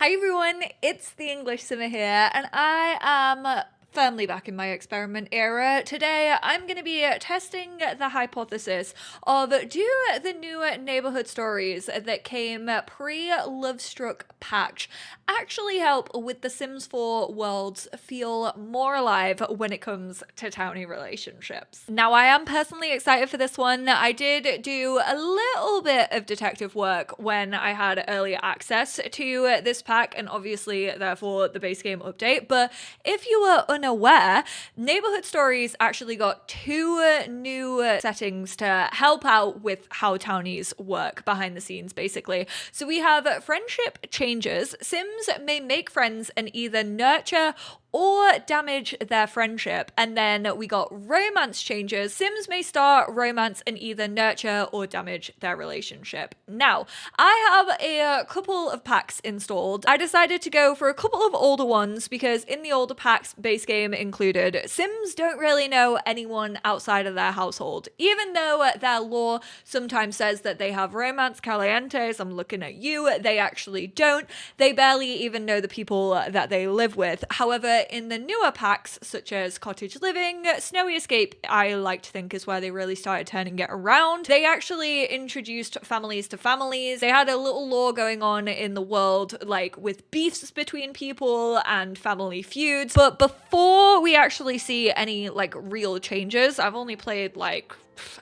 Hi everyone, it's the English Simmer here, and I am firmly back in my experiment era. Today I'm going to be testing the hypothesis of do the new neighborhood stories that came pre-Lovestruck patch actually help with the Sims 4 worlds feel more alive when it comes to townie relationships. Now I am personally excited for this one. I did do a little bit of detective work when I had early access to this pack and obviously therefore the base game update, but if you were unaware, Neighborhood Stories actually got two new settings to help out with how townies work behind the scenes, basically. So we have friendship changes. Sims may make friends and either nurture or damage their friendship. And then we got romance changes. Sims may start romance and either nurture or damage their relationship. Now, I have a couple of packs installed. I decided to go for a couple of older ones because in the older packs, base game included, Sims don't really know anyone outside of their household. Even though their lore sometimes says that they have romance calientes, I'm looking at you, they actually don't. They barely even know the people that they live with. However, in the newer packs, such as Cottage Living, Snowy Escape, I like to think is where they really started turning it around. They actually introduced families to families. They had a little lore going on in the world, like with beefs between people and family feuds. But before we actually see any like real changes, I've only played like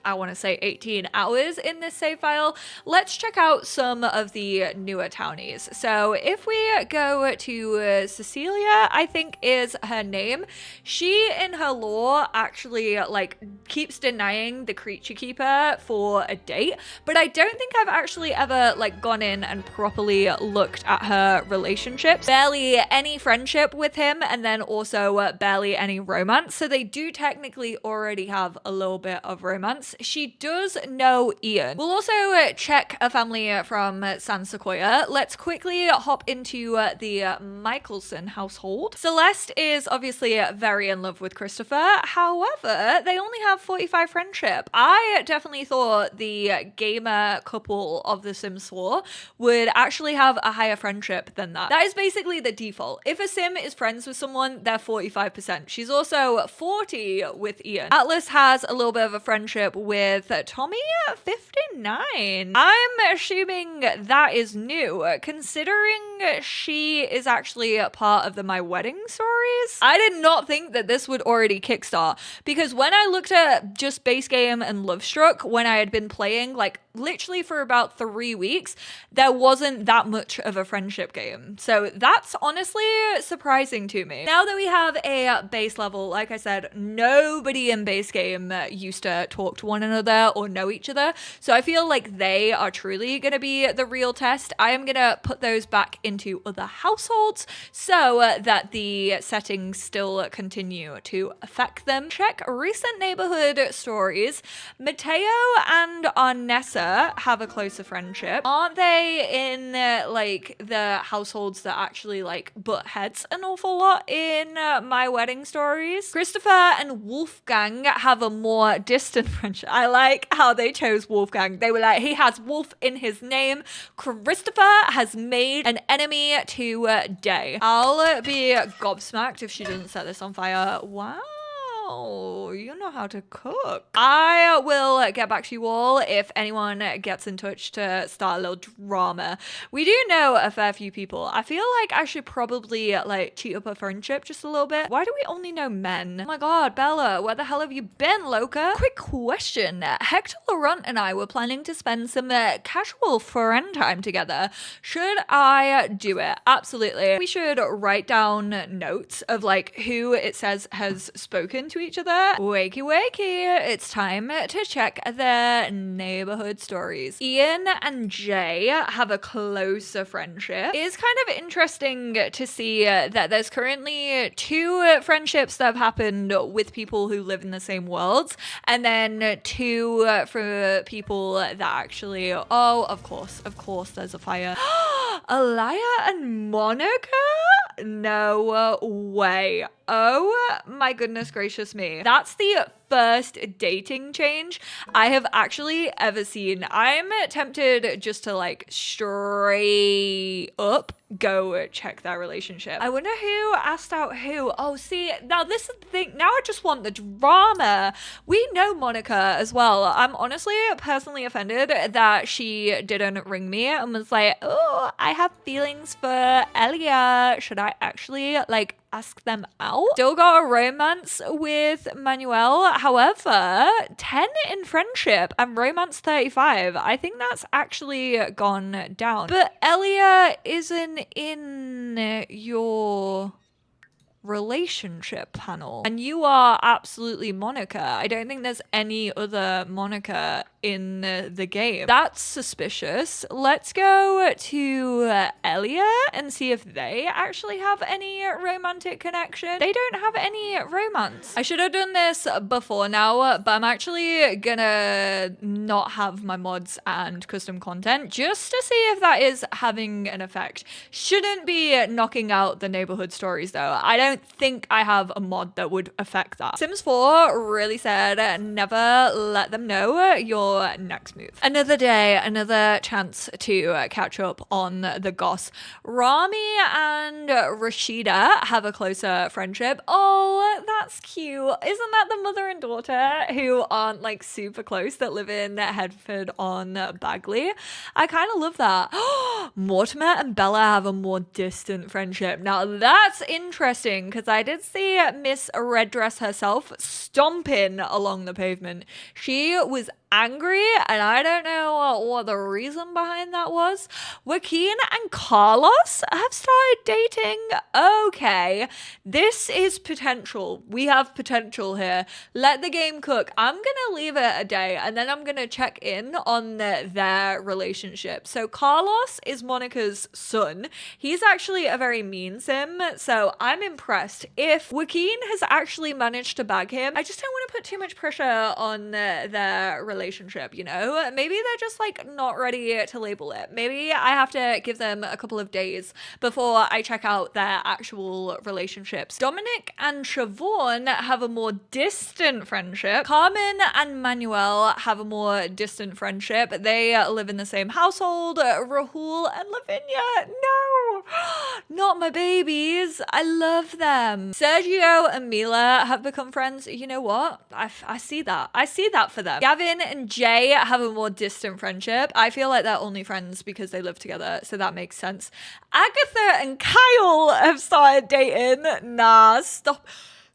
I want to say 18 hours in this save file. Let's check out some of the newer townies. So if we go to Cecilia, I think is her name. She in her lore actually like keeps denying the creature keeper for a date, but I don't think I've actually ever like gone in and properly looked at her relationships. Barely any friendship with him, and then also barely any romance. So they do technically already have a little bit of romance. She does know Ian. We'll also check a family from San Sequoia. Let's quickly hop into the Michelson household. Celeste is obviously very in love with Christopher. However, they only have 45 friendship. I definitely thought the gamer couple of The Sims 4 would actually have a higher friendship than that. That is basically the default. If a Sim is friends with someone, they're 45%. She's also 40 with Ian. Atlas has a little bit of a friendship with Tommy at 59. I'm assuming that is new, considering she is actually a part of the My Wedding stories. I did not think that this would already kickstart, because when I looked at just base game and Lovestruck, when I had been playing like literally for about 3 weeks, there wasn't that much of a friendship game. So that's honestly surprising to me. Now that we have a base level, like I said, nobody in base game used to talk to one another or know each other. So I feel like they are truly going to be the real test. I am going to put those back into other households so that the settings still continue to affect them. Check recent neighborhood stories. Mateo and Arnessa have a closer friendship. Aren't they in like the households that actually like butt heads an awful lot in My Wedding stories? Christopher and Wolfgang have a more distant friendship. I like how they chose Wolfgang. They were like, he has wolf in his name. Christopher has made an enemy today. I'll be gobsmacked if she doesn't set this on fire. Wow. You know how to cook. I will get back to you all if anyone gets in touch to start a little drama. We do know a fair few people. I feel like I should probably like cheat up a friendship just a little bit. Why do we only know men? Oh my god, Bella, where the hell have you been, Loca? Quick question. Hector Laurent and I were planning to spend some casual friend time together. Should I do it? Absolutely. We should write down notes of like who it says has spoken to each other. Wakey wakey, it's time to check their neighborhood stories. Ian and Jay have a closer friendship. It's kind of interesting to see that there's currently two friendships that have happened with people who live in the same worlds, and then two for people that actually, oh, of course there's a fire. Alaya and Monica? No way. Oh my goodness gracious me. That's the first dating change I have actually ever seen. I'm tempted just to like straight up go check their relationship. I wonder who asked out who. Oh, see, now this is the thing. Now I just want the drama. We know Monica as well. I'm honestly personally offended that she didn't ring me and was like, oh, I have feelings for Elia. Should I actually like ask them out? Still got a romance with Manuel. However, 10 in friendship and romance 35. I think that's actually gone down. But Elia isn't in your relationship panel and you are absolutely Monica. I don't think there's any other Monica in the game. That's suspicious. Let's go to Elia and see if they actually have any romantic connection. They don't have any romance. I should have done this before now, but I'm actually gonna not have my mods and custom content just to see if that is having an effect. Shouldn't be knocking out the neighborhood stories though. I don't think I have a mod that would affect that. Sims 4 really said never let them know your next move. Another day, another chance to catch up on the goss. Rami and Rashida have a closer friendship. Oh, that's cute. Isn't that the mother and daughter who aren't like super close that live in Headford on Bagley? I kind of love that. Mortimer and Bella have a more distant friendship. Now that's interesting because I did see Miss Red Dress herself stomping along the pavement. She was angry and I don't know what the reason behind that was. Joaquin and Carlos have started dating. Okay, this is potential. We have potential here. Let the game cook. I'm gonna leave it a day and then I'm gonna check in on their relationship. So Carlos is Monica's son. He's actually a very mean sim, so I'm impressed. If Joaquin has actually managed to bag him, I just don't want to put too much pressure on their relationship, you know? Maybe they're just like not ready to label it. Maybe I have to give them a couple of days before I check out their actual relationships. Dominic and Siobhan have a more distant friendship. Carmen and Manuel have a more distant friendship. They live in the same household. Rahul and Lavinia, no, not my babies. I love them. Sergio and Mila have become friends. You know what? I see that. I see that for them. Gavin and Jay have a more distant friendship. I feel like they're only friends because they live together, so that makes sense. Agatha and Kyle have started dating. Nah, stop.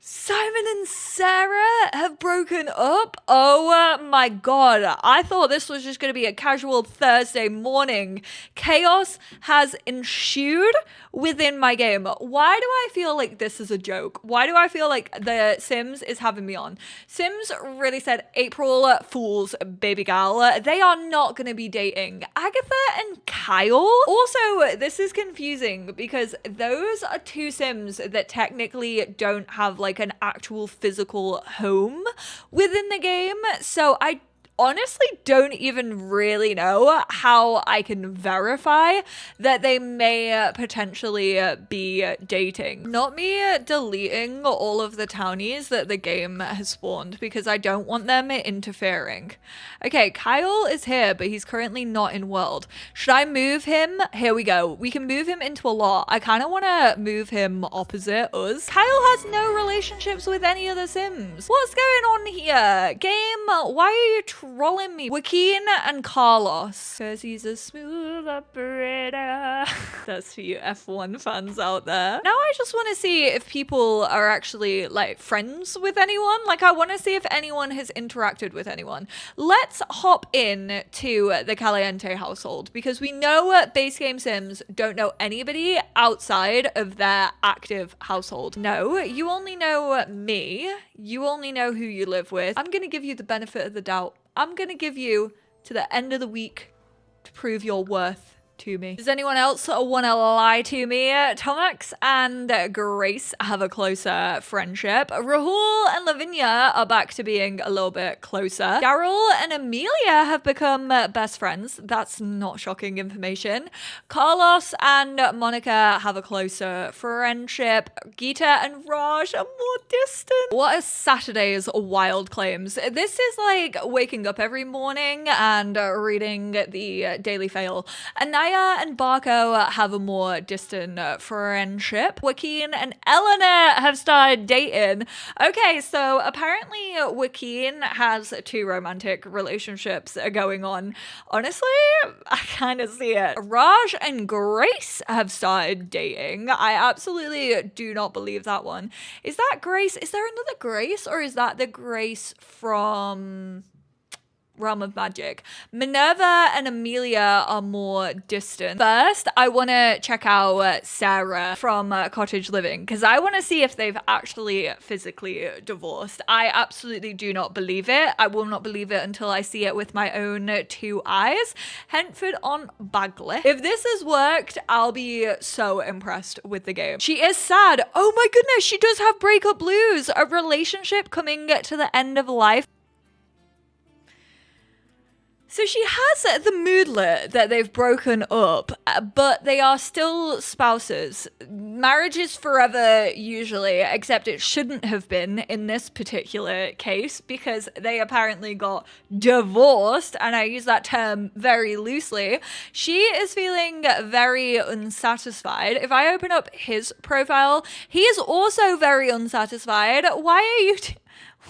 Simon and Sarah have broken up. Oh my god. I thought this was just going to be a casual Thursday morning. Chaos has ensued within my game. Why do I feel like this is a joke? Why do I feel like the Sims is having me on? Sims really said April Fools, baby gal. They are not going to be dating. Agatha and Kyle? Also, this is confusing because those are two Sims that technically don't have like an actual physical home within the game. So I honestly don't even really know how I can verify that they may potentially be dating. Not me deleting all of the townies that the game has spawned because I don't want them interfering. Okay, Kyle is here, but he's currently not in world. Should I move him? Here we go. We can move him into a lot. I kind of want to move him opposite us. Kyle has no relationships with any other Sims. What's going on here? Game, why are you trolling me? Joaquin and Carlos. Because he's a smooth operator. That's for you F1 fans out there. Now I just want to see if people are actually like friends with anyone. Like I want to see if anyone has interacted with anyone. Let's hop in to the Caliente household because we know base game Sims don't know anybody outside of their active household. No, you only know me. You only know who you live with. I'm going to give you the benefit of the doubt. I'm going to give you to the end of the week to prove your worth to me. Does anyone else want to lie to me? Tomax and Grace have a closer friendship. Rahul and Lavinia are back to being a little bit closer. Daryl and Amelia have become best friends. That's not shocking information. Carlos and Monica have a closer friendship. Geeta and Raj are more distant. What are Saturday's wild claims? This is like waking up every morning and reading the Daily Fail. Anaya and Barco have a more distant friendship. Joaquin and Eleanor have started dating. Okay, so apparently Joaquin has 2 romantic relationships going on. Honestly, I kind of see it. Raj and Grace have started dating. I absolutely do not believe that one. Is that Grace? Is there another Grace, or is that the Grace from Realm of Magic? Minerva and Amelia are more distant. First, I want to check out Sarah from Cottage Living, because I want to see if they've actually physically divorced. I absolutely do not believe it. I will not believe it until I see it with my own 2 eyes. Hentford on Bagley. If this has worked, I'll be so impressed with the game. She is sad. Oh my goodness, she does have breakup blues. A relationship coming to the end of life. So she has the moodlet that they've broken up, but they are still spouses. Marriage is forever usually, except it shouldn't have been in this particular case because they apparently got divorced, and I use that term very loosely. She is feeling very unsatisfied. If I open up his profile, he is also very unsatisfied. Why are you...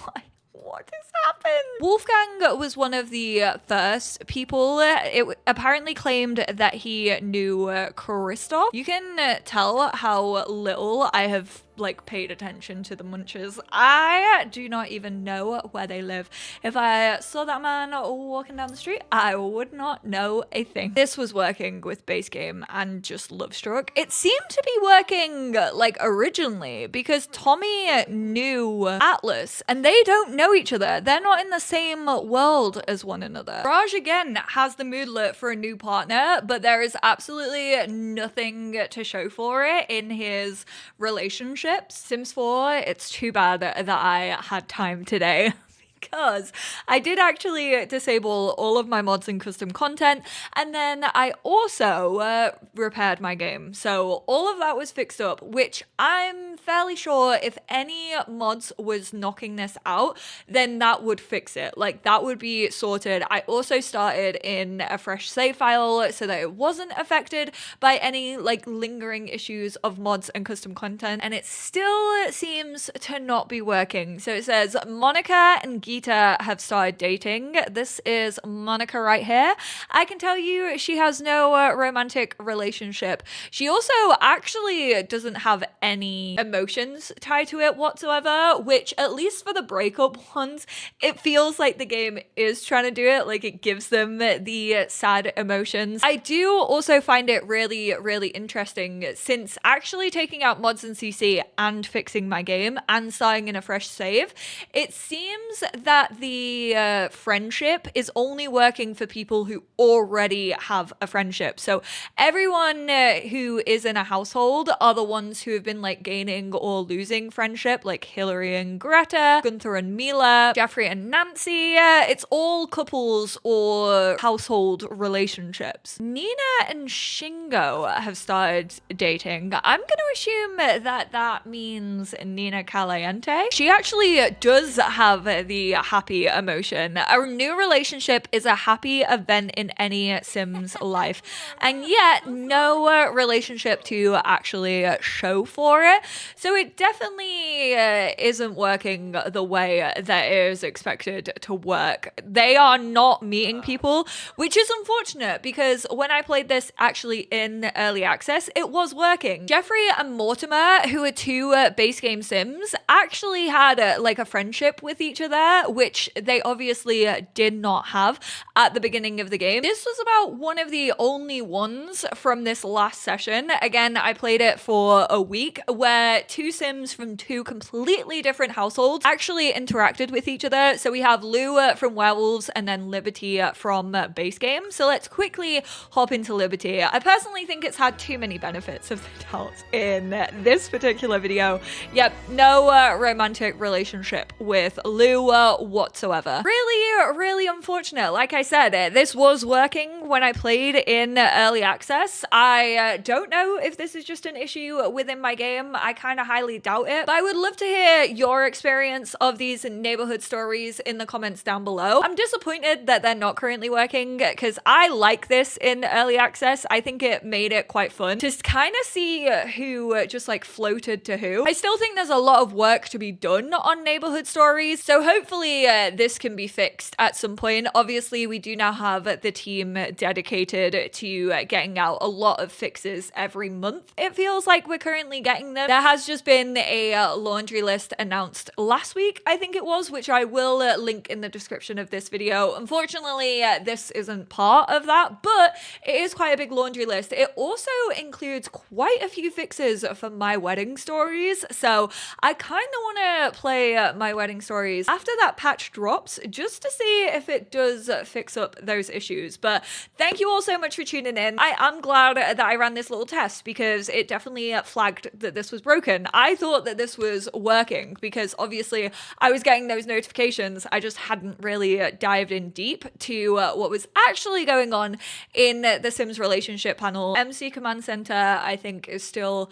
Why? What has happened? Wolfgang was one of the first people. It apparently claimed that he knew Christoph. You can tell how little I have paid attention to the Munchers. I do not even know where they live. If I saw that man walking down the street, I would not know a thing. This was working with base game and just Lovestruck. It seemed to be working originally because Tommy knew Atlas and they don't know each other. They're not in the same world as one another. Raj again has the moodlet for a new partner, but there is absolutely nothing to show for it in his relationship. Sims 4, it's too bad that I had time today. Because I did actually disable all of my mods and custom content, and then I also repaired my game. So all of that was fixed up, which I'm fairly sure if any mods was knocking this out, then that would fix it. That would be sorted. I also started in a fresh save file so that it wasn't affected by any lingering issues of mods and custom content, and it still seems to not be working. So it says Monica and Geeta have started dating. This is Monica right here. I can tell you she has no romantic relationship. She also actually doesn't have any emotions tied to it whatsoever, which at least for the breakup ones, it feels like the game is trying to do it. It gives them the sad emotions. I do also find it really, really interesting since actually taking out mods and CC and fixing my game and starting in a fresh save, it seems that the friendship is only working for people who already have a friendship. So everyone who is in a household are the ones who have been gaining or losing friendship, like Hillary and Greta, Gunther and Mila, Jeffrey and Nancy. It's all couples or household relationships. Nina and Shingo have started dating. I'm going to assume that means Nina Caliente. She actually does have the happy emotion. A new relationship is a happy event in any Sim's life, and yet no relationship to actually show for it. So it definitely isn't working the way that it is expected to work. They are not meeting people, which is unfortunate because when I played this actually in early access, it was working. Jeffrey and Mortimer, who are 2 base game Sims, actually had like a friendship with each other, which they obviously did not have at the beginning of the game. This was about one of the only ones from this last session. Again, I played it for a week where two Sims from two completely different households actually interacted with each other. So we have Lou from Werewolves and then Liberty from base game. So let's quickly hop into Liberty. I personally think it's had too many benefits of the doubt in this particular video. Yep, no romantic relationship with Lou whatsoever. Really unfortunate. Like I said, this was working when I played in early access. I don't know if this is just an issue within my game. I kind of highly doubt it, but I would love to hear your experience of these neighborhood stories in the comments down below. I'm disappointed that they're not currently working because I like this in early access. I think it made it quite fun to kind of see who just like floated to who. I still think there's a lot of work to be done on neighborhood stories, so hopefully this can be fixed at some point. Obviously, we do now have the team dedicated to getting out a lot of fixes every month. It feels like we're currently getting them. There has just been a laundry list announced last week, I think it was, which I will link in the description of this video. Unfortunately, this isn't part of that, but it is quite a big laundry list. It also includes quite a few fixes for My Wedding Stories, so I kind of want to play My Wedding Stories after that patch drops just to see if it does fix up those issues. But thank you all so much for tuning in. I am glad that I ran this little test because it definitely flagged that this was broken. I thought that this was working because obviously I was getting those notifications. I just hadn't really dived in deep to what was actually going on in the Sims relationship panel. MC Command Center, I think, is still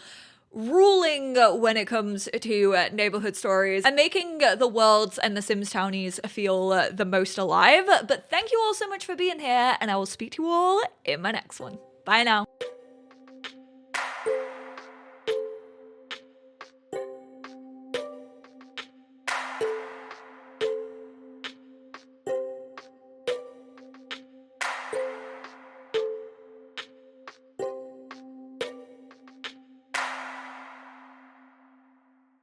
ruling when it comes to neighborhood stories and making the worlds and the Sims townies feel the most alive. But thank you all so much for being here, and I will speak to you all in my next one. Bye now.